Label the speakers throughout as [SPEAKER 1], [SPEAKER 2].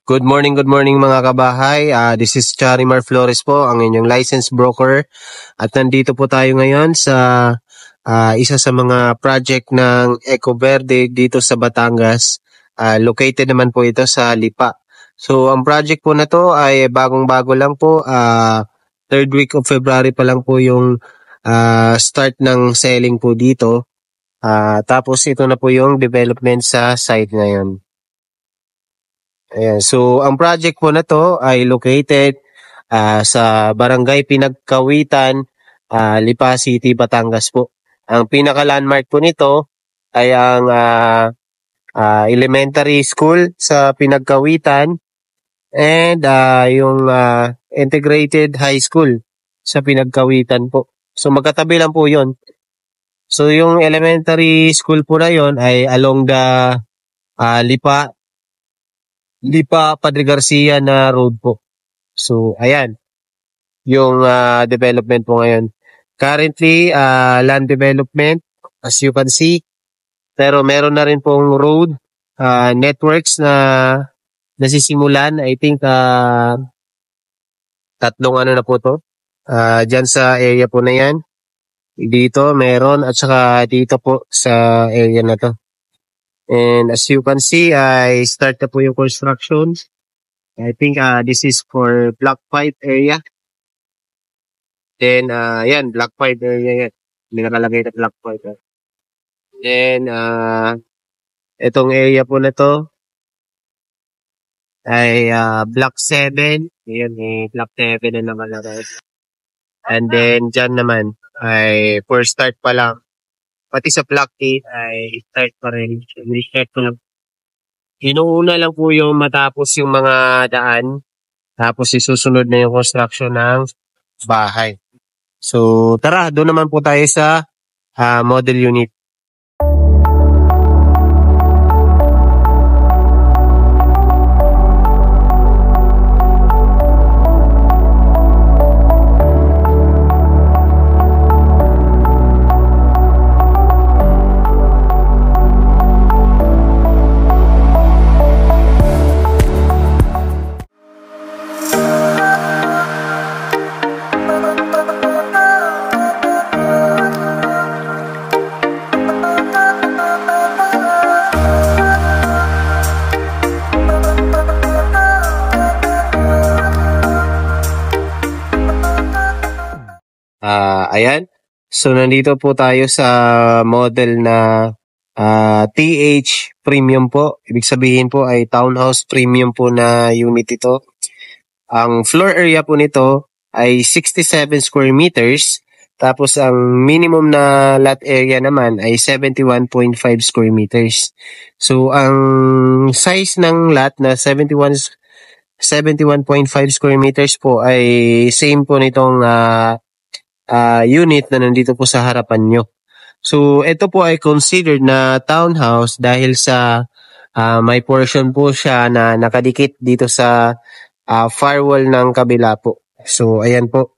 [SPEAKER 1] Good morning mga kabahay. This is Charimar Flores po, ang inyong licensed broker. At nandito po tayo ngayon sa isa sa mga project ng Ecoverde dito sa Batangas. Located naman po ito sa Lipa. So ang project po na to ay bagong-bago lang po. Third week of February pa lang po yung start ng selling po dito. Tapos ito na po yung development sa site ngayon. Ayan. So, ang project po na to ay located sa Barangay Pinagkawitan, Lipa City, Batangas po. Ang pinaka-landmark po nito ay ang elementary school sa Pinagkawitan and yung integrated high school sa Pinagkawitan po. So, magkatabi lang po yun. So, yung elementary school po na yun ay along the Lipa Padre Garcia na road po. So, ayan. Yung development po ngayon. Currently, land development, as you can see. Pero meron na rin pong road networks na nasisimulan. I think tatlong na po to. Dyan sa area po na yan. Dito meron at saka dito po sa area na to. And as you can see, I start na po yung construction. I think this is for Block 5 area. Then, yan, Block 5 area yan. May nakalagay na Block 5. Then, itong area po na to ay Block 7. Ayan, Block 7 na nakalagay. And then, dyan naman ay for start pa lang. Pati sa Block 8 ay start pa rin. Start pa lang. Inuuna lang po yung matapos yung mga daan. Tapos isusunod na yung construction ng bahay. So, tara, doon naman po tayo sa model unit. Ayan. So, nandito po tayo sa model na TH Premium po. Ibig sabihin po ay Townhouse Premium po na unit ito. Ang floor area po nito ay 67 square meters. Tapos, ang minimum na lot area naman ay 71.5 square meters. So, ang size ng lot na 71.5 square meters po ay same po nitong unit na nandito po sa harapan nyo. So, ito po ay considered na townhouse dahil sa may portion po siya na nakadikit dito sa firewall ng kabila po. So, ayan po.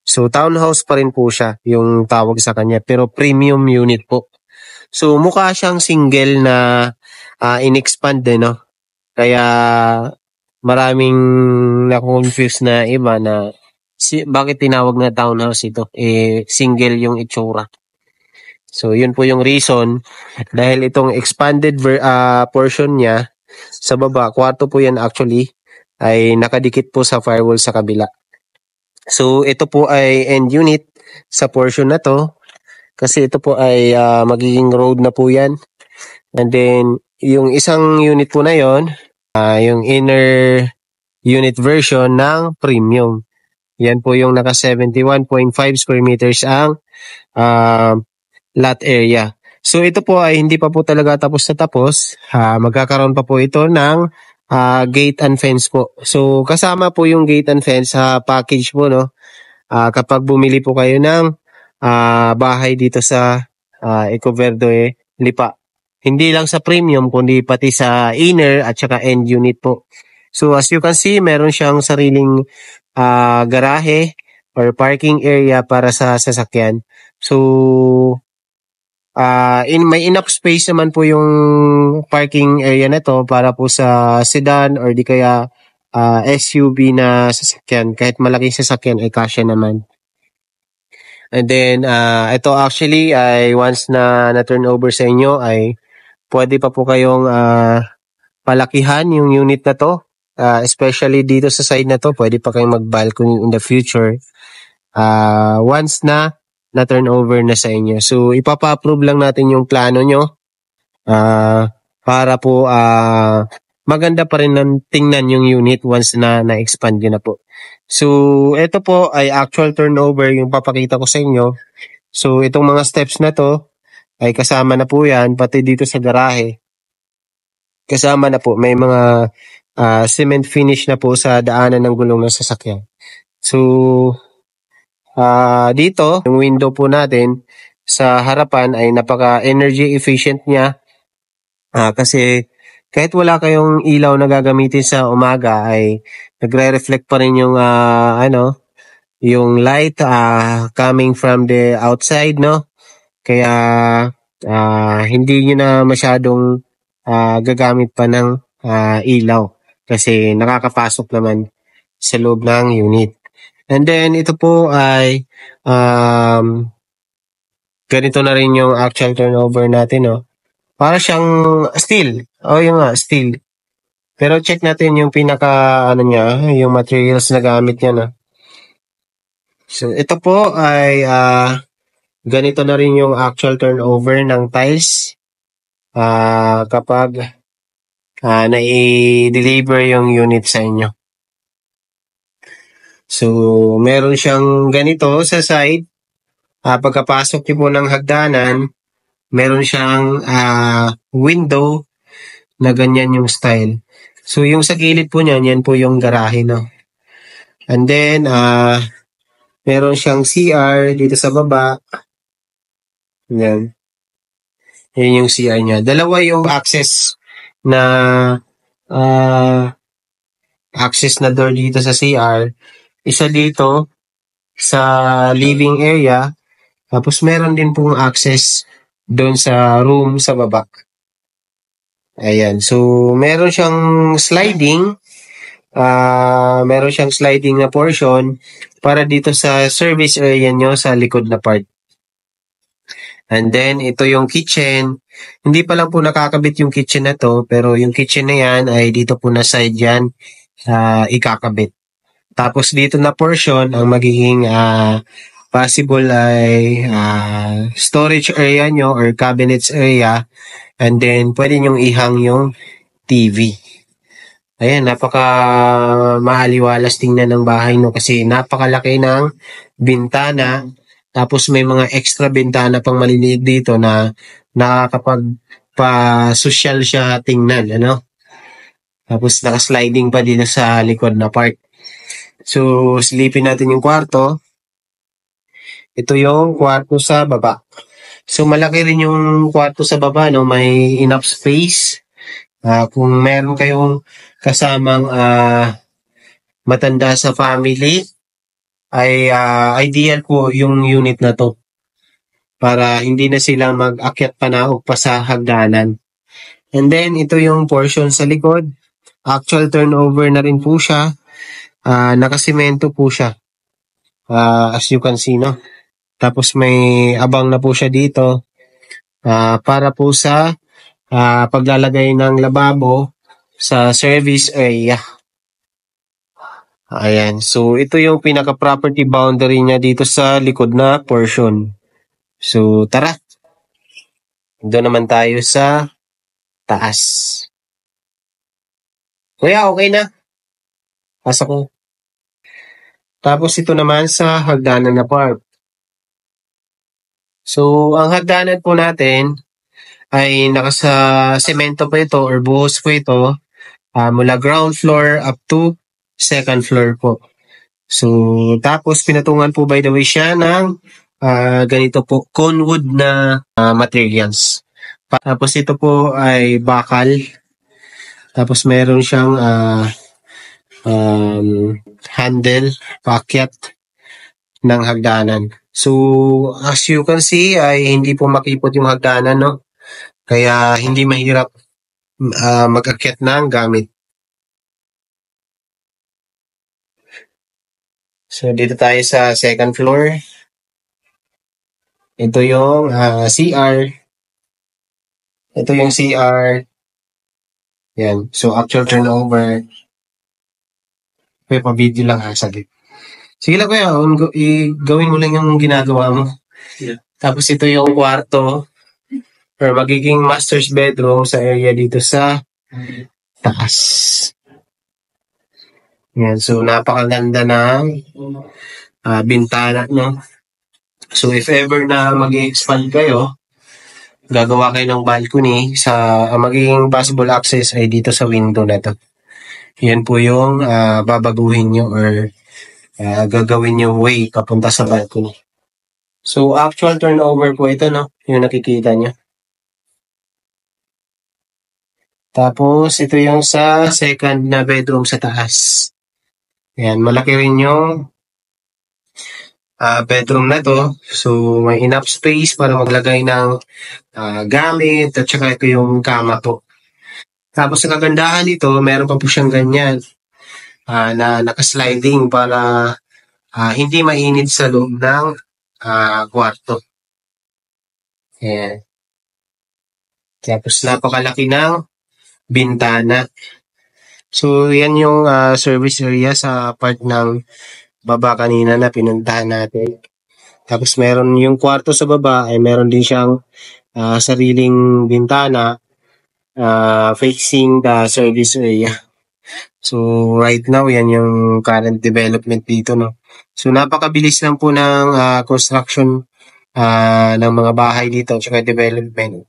[SPEAKER 1] So, townhouse pa rin po siya yung tawag sa kanya, pero premium unit po. So, mukha siyang single na in-expand no? Kaya maraming na-confuse na iba na bakit tinawag na townhouse ito? Single yung itsura. So, yun po yung reason. Dahil itong expanded portion niya, sa baba, kwarto po yan actually, ay nakadikit po sa firewall sa kabila. So, ito po ay end unit sa portion na to. Kasi ito po ay magiging road na po yan. And then, yung isang unit po na yon, yung inner unit version ng premium. Yan po yung naka 71.5 square meters ang lot area. So ito po ay hindi pa po talaga tapos na tapos. Magkakaroon pa po ito ng gate and fence po. So kasama po yung gate and fence sa package po no. Kapag bumili po kayo ng bahay dito sa Ecoverde Lipa. Hindi lang sa premium kundi pati sa inner at saka end unit po. So as you can see, meron siyang sariling garahe or parking area para sa sasakyan. So may enough space naman po yung parking area na to para po sa sedan or di kaya SUV na sasakyan. Kahit malaking sasakyan ay kasya naman. And then, ito actually ay once na turn over sa inyo ay pwede pa po kayong palakihan yung unit na to. Especially dito sa side na to, pwede pa kayong mag-balcony in the future. Once na turn over na sa inyo. So, ipapa-approve lang natin yung plano nyo para po maganda pa rin ng tingnan yung unit once na na-expand nyo na po. So, ito po ay actual turnover yung papakita ko sa inyo. So, itong mga steps na to ay kasama na po yan, pati dito sa garahe. Kasama na po, may mga cement finish na po sa daanan ng gulong ng sasakyan. So, dito, yung window po natin sa harapan ay napaka-energy efficient niya. Kasi kahit wala kayong ilaw na gagamitin sa umaga ay nagre-reflect pa rin yung yung light coming from the outside, no? Kaya hindi nyo na masyadong gagamit pa ng ilaw kasi nakakapasok naman sa loob ng unit. And then, ito po ay ganito na rin yung actual turnover natin, no? Para siyang steel. Yung steel. Pero check natin yung yung materials na gamit niya, no? So, ito po ay ganito na rin yung actual turnover ng tiles kapag na-deliver yung unit sa inyo. So, meron siyang ganito sa side. Pagkapasok niyo po ng hagdanan, meron siyang window na ganyan yung style. So, yung sa gilid po niyan, yan po yung garahe, no? And then, meron siyang CR dito sa baba. Yan. Yan yung CR niya. Dalawa yung access na door dito sa CR. Isa dito sa living area. Tapos meron din pong access doon sa room sa baba. Ayan. So, meron siyang sliding. Meron siyang sliding na portion para dito sa service area nyo sa likod na part. And then, ito yung kitchen. Hindi pa lang po nakakabit yung kitchen na to, pero yung kitchen na yan ay dito po na side yan ikakabit. Tapos dito na portion, ang magiging possible ay storage area nyo or cabinets area. And then, pwede nyong ihang yung TV. Ayan, napaka maaliwalas tingnan ng bahay no kasi napakalaki ng bintana. Tapos may mga extra bintana pang maliliit dito na nakakapag-pa-social siya tingnan, ano? Tapos naka-sliding pa dito sa likod na part. So, silipin natin yung kwarto. Ito yung kwarto sa baba. So, malaki rin yung kwarto sa baba, no? May enough space. Kung meron kayong kasamang matanda sa family, ay ideal po yung unit na to. Para hindi na sila mag-akyat panaog pa sa hagdanan. And then, ito yung portion sa likod. Actual turnover na rin po siya. Nakasimento po siya. As you can see, no? Tapos may abang na po siya dito para po sa paglalagay ng lababo sa service area. Ayan. So, ito yung pinaka-property boundary niya dito sa likod na portion. So, tara. Doon naman tayo sa taas. Kuya, okay na? Pasok ko. Tapos ito naman sa hagdanan na part. So, ang hagdanan po natin ay nakasa semento po ito or buhos po ito mula ground floor up to second floor po. So, tapos pinatungan po by the way siya ng ganito po, cone wood na materials. Tapos ito po ay bakal. Tapos meron siyang handle, paakyat ng hagdanan. So, as you can see, ay hindi po makipot yung hagdanan, no? Kaya hindi mahirap mag-akyat ng gamit. So, dito tayo sa second floor. Ito yung CR. Ito yung CR. Yan. So, actual turnover. Kuya, pa-video lang ha, saglit. Sige lang kuya, gawin mo lang yung ginagawa mo. Yeah. Tapos ito yung kwarto or magiging master's bedroom sa area dito sa taas. Yan. So, napakaganda ng bintana, no? So, if ever na mag-expand kayo, gagawa kayo ng balcony sa magiging possible access ay dito sa window na to. Yan po yung babaguhin nyo or gagawin yung way papunta sa balcony. So, actual turnover po ito, no? Yung nakikita nyo. Tapos, ito yung sa second na bedroom sa taas. Ayan, malaki rin yung bedroom na to. So, may enough space para maglagay ng gamit at saka ito yung kama po. Tapos, ang kagandahan dito, meron pa po siyang ganyan na nakasliding para hindi mainit sa loob ng kwarto. Ayan. Tapos, napakalaki ng bintana. So, yan yung service area sa part ng baba kanina na pinuntahan natin. Tapos, meron yung kwarto sa baba ay meron din siyang sariling bintana facing the service area. So, right now, yan yung current development dito, no? So, napakabilis lang po ng construction ng mga bahay dito at saka development.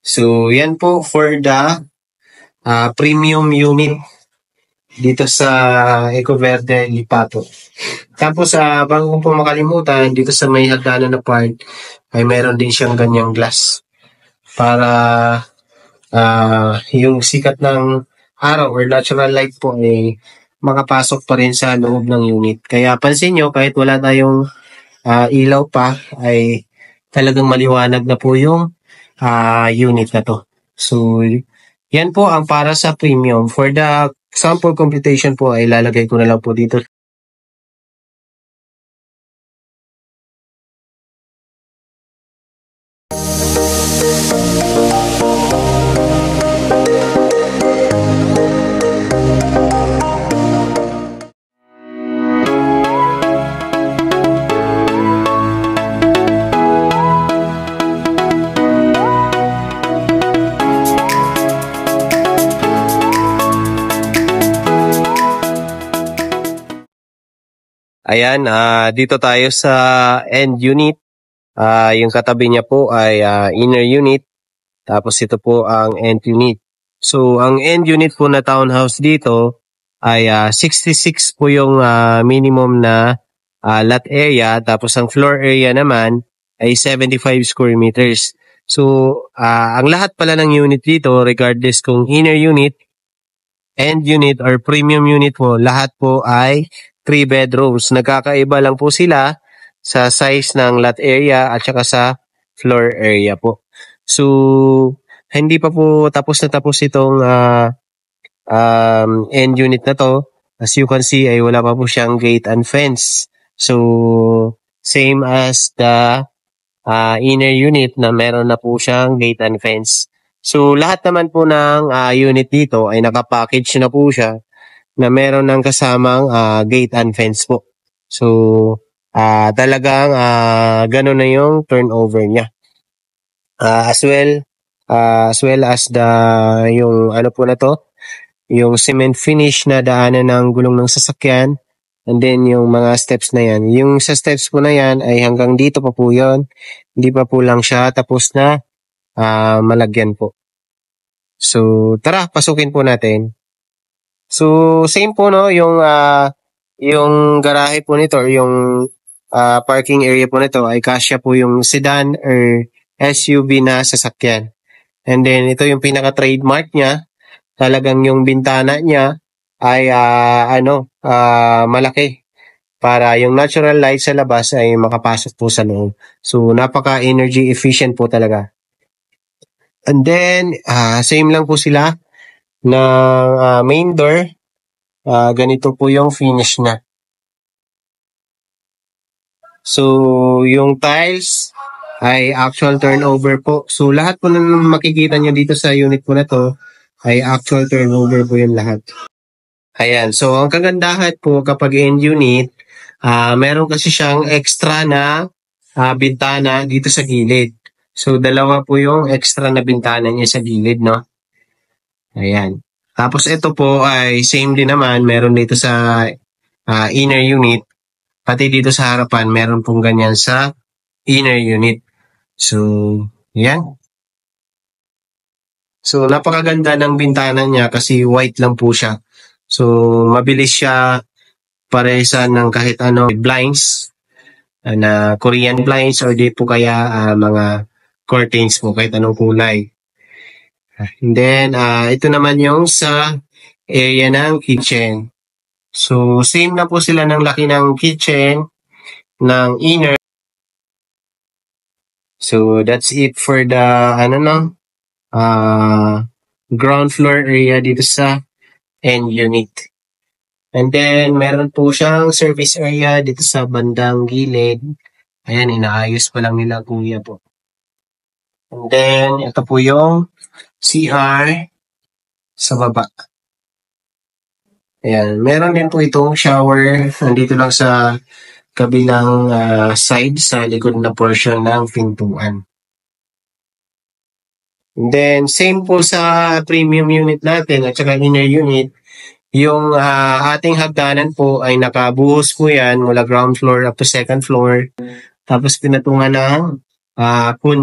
[SPEAKER 1] So, yan po for the premium unit dito sa Ecoverde Lipato. Tapos, bago ko po makalimutan, dito sa may hagdanan na part, ay meron din siyang ganyang glass para yung sikat ng araw or natural light po ay makapasok pa rin sa loob ng unit. Kaya pansin nyo, kahit wala tayong ilaw pa, ay talagang maliwanag na po yung unit na to. So, yan po ang para sa premium. For the sample computation po ay lalagay ko na lang po dito. Ayan, dito tayo sa end unit. Yung katabi niya po ay inner unit. Tapos ito po ang end unit. So, ang end unit po na townhouse dito ay 66 po yung minimum na lot area. Tapos ang floor area naman ay 75 square meters. So, ang lahat pala ng unit dito, regardless kung inner unit, end unit, or premium unit po, lahat po ay 3 bedrooms. Nagkakaiba lang po sila sa size ng lot area at saka sa floor area po. So, hindi pa po tapos na tapos itong end unit na to. As you can see, ay wala pa po siyang gate and fence. So, same as the inner unit na meron na po siyang gate and fence. So, lahat naman po ng unit dito ay nakapackage na po siya na meron ng kasamang gate and fence po. So, talagang ganun na yung turnover niya. As well as the yung ano po na to, yung cement finish na daanan ng gulong ng sasakyan, and then yung mga steps na yan. Yung sa steps po na yan ay hanggang dito pa po yun. Hindi pa po lang siya tapos na malagyan po. So, tara, pasukin po natin. So, same po no, yung garahe po nito or yung parking area po nito ay kasya po yung sedan or SUV na sasakyan. And then, ito yung pinaka-trademark niya. Talagang yung bintana niya ay malaki. para yung natural light sa labas ay makapasok po sa loob. So, napaka-energy efficient po talaga. And then, same lang po sila ng main door. Ganito po yung finish na. So, yung tiles ay actual turnover po. So, lahat po na makikita nyo dito sa unit po na to ay actual turnover po yung lahat. Ayan. So, ang kagandahan po kapag end unit, meron kasi siyang extra na bintana dito sa gilid. So, dalawa po yung extra na bintana niya sa gilid, no? Ayan. Tapos ito po ay same din naman. Meron dito sa inner unit. Pati dito sa harapan, meron pong ganyan sa inner unit. So, yan. So, napakaganda ng bintana niya kasi white lang po siya. So, mabilis siya paresan ng kahit ano blinds na Korean blinds or di po kaya mga curtains po kahit anong kulay. And then, ito naman yung sa area ng kitchen. So, same na po sila ng laki ng kitchen, ng inner. So, that's it for the, ground floor area dito sa end unit. And then, meron po siyang service area dito sa bandang gilid. Ayan, inaayos pa lang nila kuya po. And then, ito po yung CR sa baba. Ayan, meron din po itong shower. Nandito lang sa kabilang side sa likod na portion ng pintuan. And then, same po sa premium unit natin at saka inner unit. Yung ating hagdanan po ay nakabuhos po yan mula ground floor up to second floor. Tapos pinatungan ng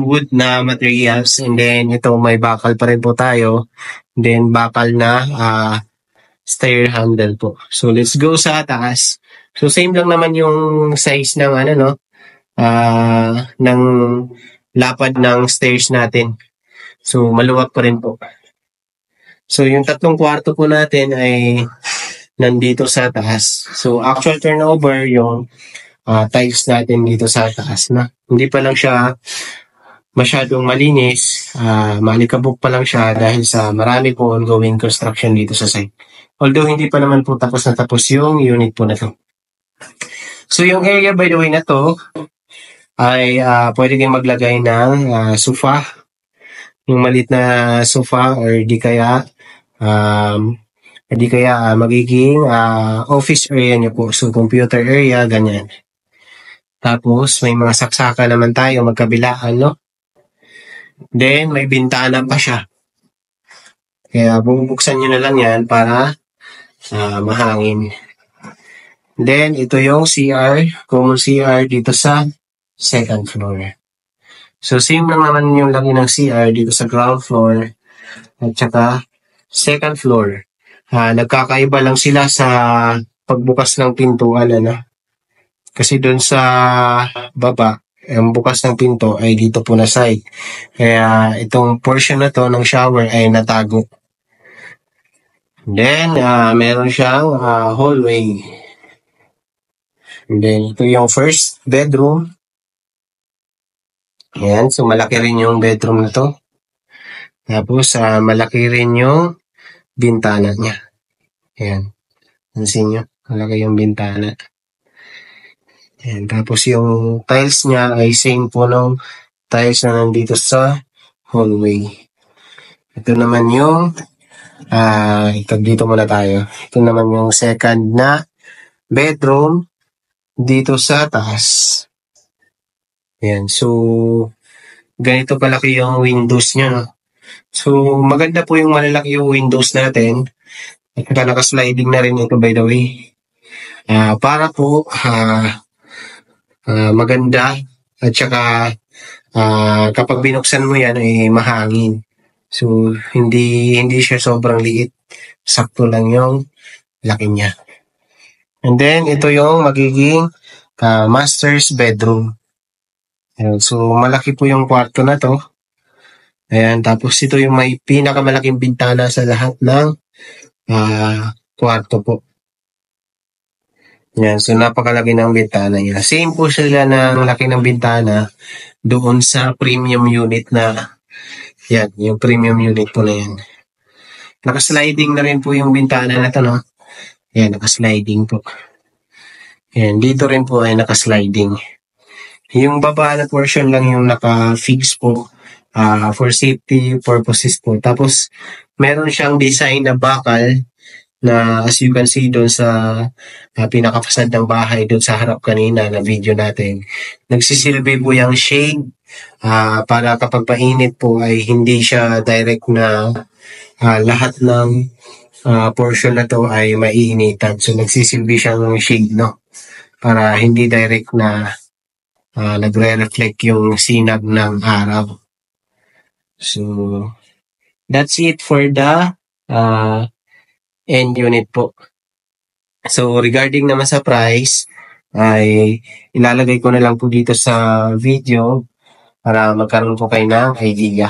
[SPEAKER 1] wood na materials. And then ito may bakal pa rin po tayo. And then bakal na stair handle po. So let's go sa taas. So same lang naman yung size ng ng lapad ng stairs natin. So maluwag pa rin po. So, yung tatlong kwarto po natin ay nandito sa taas. So, actual turnover yung tiles natin dito sa taas na. Hindi pa lang siya masyadong malinis. Malikabok pa lang siya dahil sa marami po ongoing construction dito sa site. Although, hindi pa naman po tapos na tapos yung unit po na to. So, yung area by the way na to ay pwede din maglagay ng sofa. Yung maliit na sofa or di kaya magiging office area nyo po. So, computer area, ganyan. Tapos, may mga saksaka naman tayo magkabilaan, no? Then, may bintana pa siya. Kaya, bubuksan nyo na lang yan para mahangin. Then, ito yung CR, common CR dito sa second floor. So, same lang naman yung laki ng CR dito sa ground floor at saka second floor. Nagkakaiba lang sila sa pagbukas ng pintuan, Kasi doon sa baba, ang bukas ng pinto ay dito po na side. Kaya itong portion na to ng shower ay natago. Then, meron siyang hallway. And then, ito yung first bedroom. Ayan, so malaki rin yung bedroom na to. Tapos, malaki rin yung bintana niya. Ayan. Pansin nyo, malaki yung bintana. Ayan. Tapos yung tiles niya ay same po ng tiles na nandito sa hallway. Ito naman yung dito muna tayo. Ito naman yung second na bedroom dito sa taas. Ayan. So, ganito palaki yung windows niya, no? So, maganda po yung malalaki yung windows natin. At naka-sliding na rin ito by the way. Para po maganda at saka kapag binuksan mo yan ay mahangin. So, hindi siya sobrang liit. Sakto lang yung laki niya. And then, ito yung magiging master's bedroom. Ayan, so, malaki po yung kwarto na to. Ayan, tapos ito yung may pinakamalaking bintana sa lahat ng kwarto po. Yan, so napakalaki ng bintana niya. Same po sila ng laki ng bintana doon sa premium unit na yan, yung premium unit po na yan. Naka-sliding na rin po yung bintana na to, no? Yan, naka-sliding po. Yan, dito rin po ay naka-sliding. Yung baba na portion lang yung naka-fix po for safety purposes po. Tapos, meron siyang design na bakal na as you can see doon sa pinakapasad ng bahay doon sa harap kanina na video natin. Nagsisilbi po yung shade para kapag mainit po ay hindi siya direct na lahat ng portion na to ay maiinitan. So nagsisilbi siyang shade, no? Para hindi direct na nagre-reflect yung sinag ng araw. So that's it for the end unit po. So regarding naman sa price ay ilalagay ko na lang po dito sa video para magkaroon po kayo ng idea.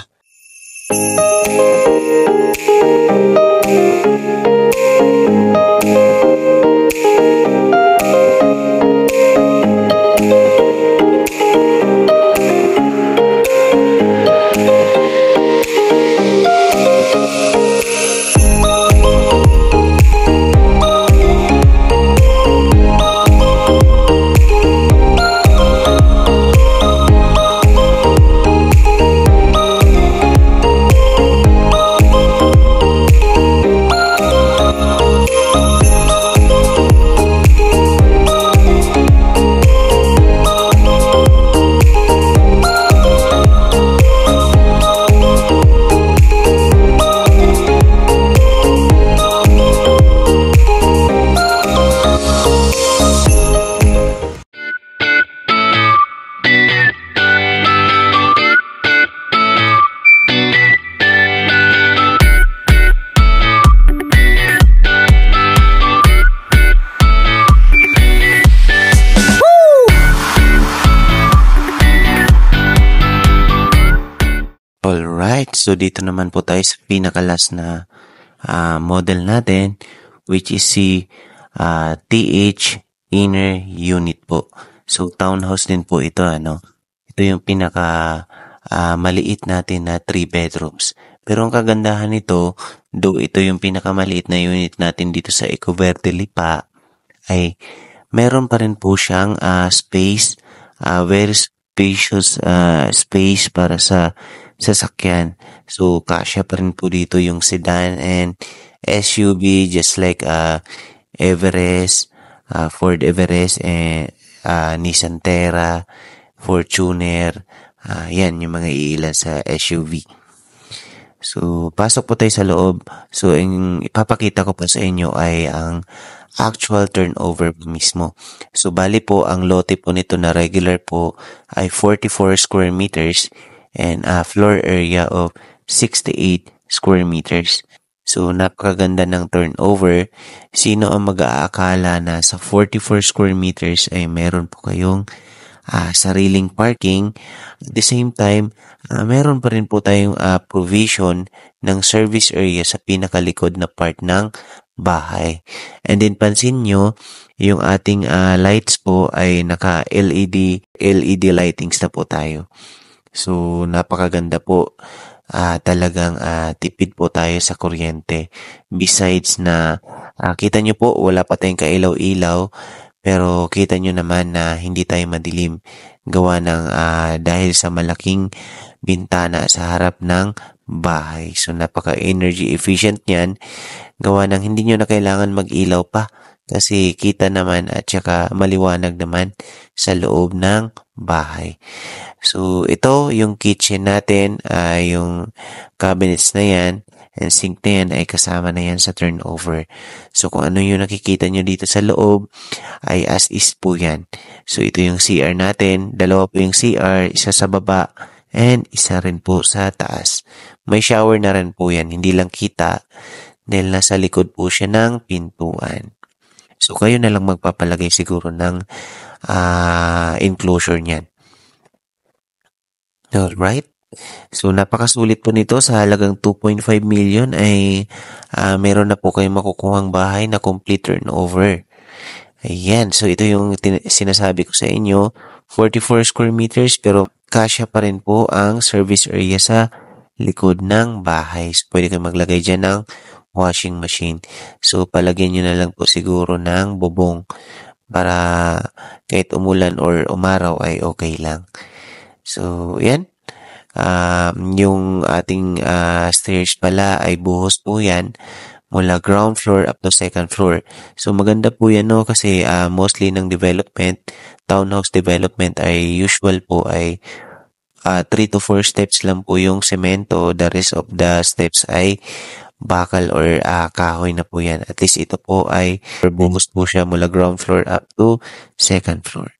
[SPEAKER 2] Alright, so dito naman po tayo sa pinakalas na model natin, which is si TH Inner Unit po. So townhouse din po ito, ano. Ito yung pinaka maliit natin na 3 bedrooms. Pero ang kagandahan nito, though ito yung pinakamaliit na unit natin dito sa Ecoverde Lipa, ay meron pa rin po siyang space, very spacious space para sa sasakyan. So, kasya pa rin po dito yung sedan and SUV just like Everest, Ford Everest, and Nissan Terra, Fortuner. Yan yung mga iilan sa SUV. So, pasok po tayo sa loob. So, ang ipapakita ko pa sa inyo ay ang actual turnover mismo. So, bali po, ang lote po nito na regular po ay 44 square meters and a floor area of 68 square meters. So, napakaganda ng turnover. Sino ang mag-aakala na sa 44 square meters ay meron po kayong sariling parking. At the same time, meron pa rin po tayong provision ng service area sa pinakalikod na part ng bahay. And then pansin nyo, yung ating lights po ay naka-LED lightings na po tayo. So, napakaganda po. Talagang tipid po tayo sa kuryente. Besides na, kita nyo po, wala pa tayong kailaw-ilaw. Pero kita nyo naman na hindi tayo madilim. Gawa ng dahil sa malaking bintana sa harap ng bahay. So, napaka-energy efficient yan. Gawa ng hindi nyo na kailangan mag-ilaw pa. Kasi kita naman at saka maliwanag naman sa loob ng bahay. So, ito yung kitchen natin, yung cabinets na yan, and sink na yan ay kasama na yan sa turnover. So, kung ano yung nakikita nyo dito sa loob, ay as is po yan. So, ito yung CR natin. Dalawa po yung CR, isa sa baba, and isa rin po sa taas. May shower na rin po yan, hindi lang kita, dahil nasa likod po siya ng pintuan. So, kayo na lang magpapalagay siguro ng enclosure niyan. Alright. So, napakasulit po nito sa halagang 2.5 million ay meron na po kayong makukuhang bahay na complete turnover. Ayan, so ito yung sinasabi ko sa inyo, 44 square meters pero kasya pa rin po ang service area sa likod ng bahay. So, pwede kayo maglagay dyan ng washing machine. So, palagyan nyo na lang po siguro ng bubong para kahit umulan or umaraw ay okay lang. So, yan. Yung ating stairs pala ay buhos po yan mula ground floor up to second floor. So, maganda po yan, no? Kasi mostly ng development, townhouse development ay usual po ay 3 to 4 steps lang po yung semento. The rest of the steps ay bakal or kahoy na po yan. At least ito po ay buhos po siya mula ground floor up to second floor.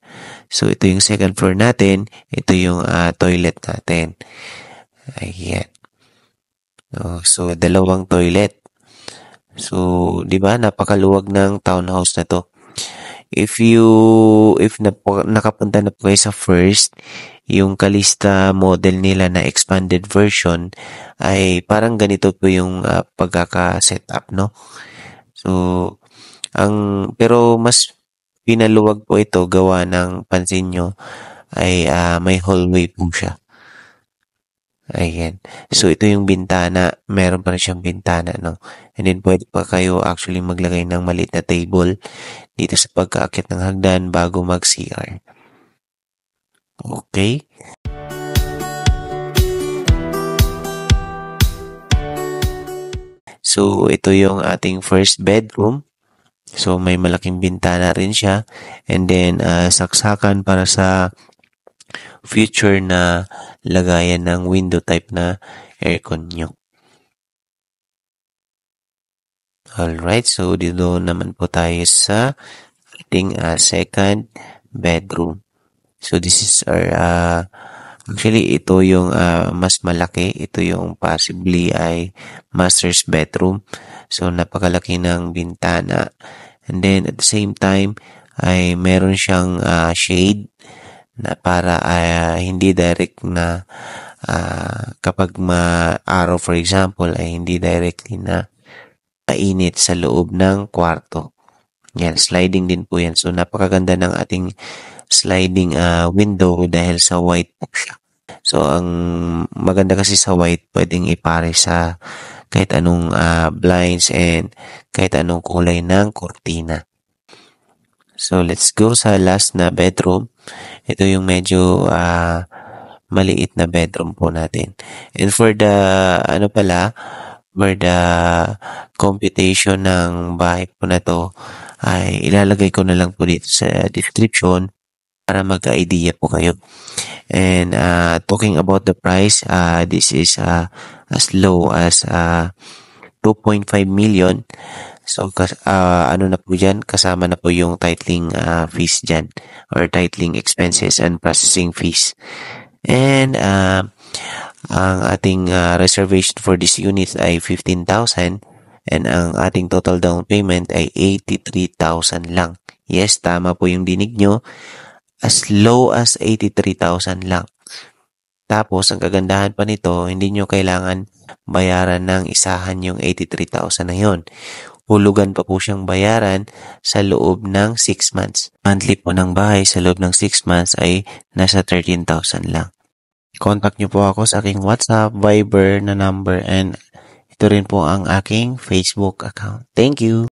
[SPEAKER 2] So, ito yung second floor natin. Ito yung toilet natin. Ayan. So, dalawang toilet. So, di ba, napakaluwag ng townhouse na to. If nakapunta na po kayo sa first, yung Calista model nila na expanded version ay parang ganito po yung pagkaka-setup, no? So, pero mas pinaluwag po ito gawa ng pansin nyo ay may hallway po siya. Ayan. So, ito yung bintana. Meron pa rin siyang bintana, no? And then, pwede pa kayo actually maglagay ng maliit na table dito sa pagkaakyat ng hagdan bago mag-CR. Okay? So, ito yung ating first bedroom. So, may malaking bintana rin siya. And then, saksakan para sa future na lagayan ng window type na aircon nyo. Alright, so dito naman po tayo sa ating second bedroom. So this is our, actually ito yung mas malaki. Ito yung possibly ay master's bedroom. So napakalaki ng bintana. And then at the same time ay meron siyang shade na para hindi direct na kapag araw for example ay hindi directly na mainit sa loob ng kwarto. Yan, sliding din po yan. So napakaganda ng ating sliding window dahil sa white po siya. So ang maganda kasi sa white, pwedeng ipare sa kahit anong blinds and kahit anong kulay ng kurtina. So let's go sa last na bedroom. Ito yung medyo maliit na bedroom po natin. And for the for the computation ng bahay po na to ay ilalagay ko na lang po dito sa description para magka-idea po kayo. And talking about the price, this is as low as 2.5 million. So, ano na po dyan? Kasama na po yung titling fees dyan or titling expenses and processing fees. And ang ating reservation for this unit ay 15,000 and ang ating total down payment ay 83,000 lang. Yes, tama po yung dinig nyo. As low as 83,000 lang. Tapos, ang kagandahan pa nito, hindi nyo kailangan bayaran ng isahan yung 83,000 na yun. Hulugan pa po siyang bayaran sa loob ng 6 months. Monthly po ng bahay sa loob ng 6 months ay nasa 13,000 lang. Contact nyo po ako sa aking WhatsApp, Viber na number and ito rin po ang aking Facebook account. Thank you!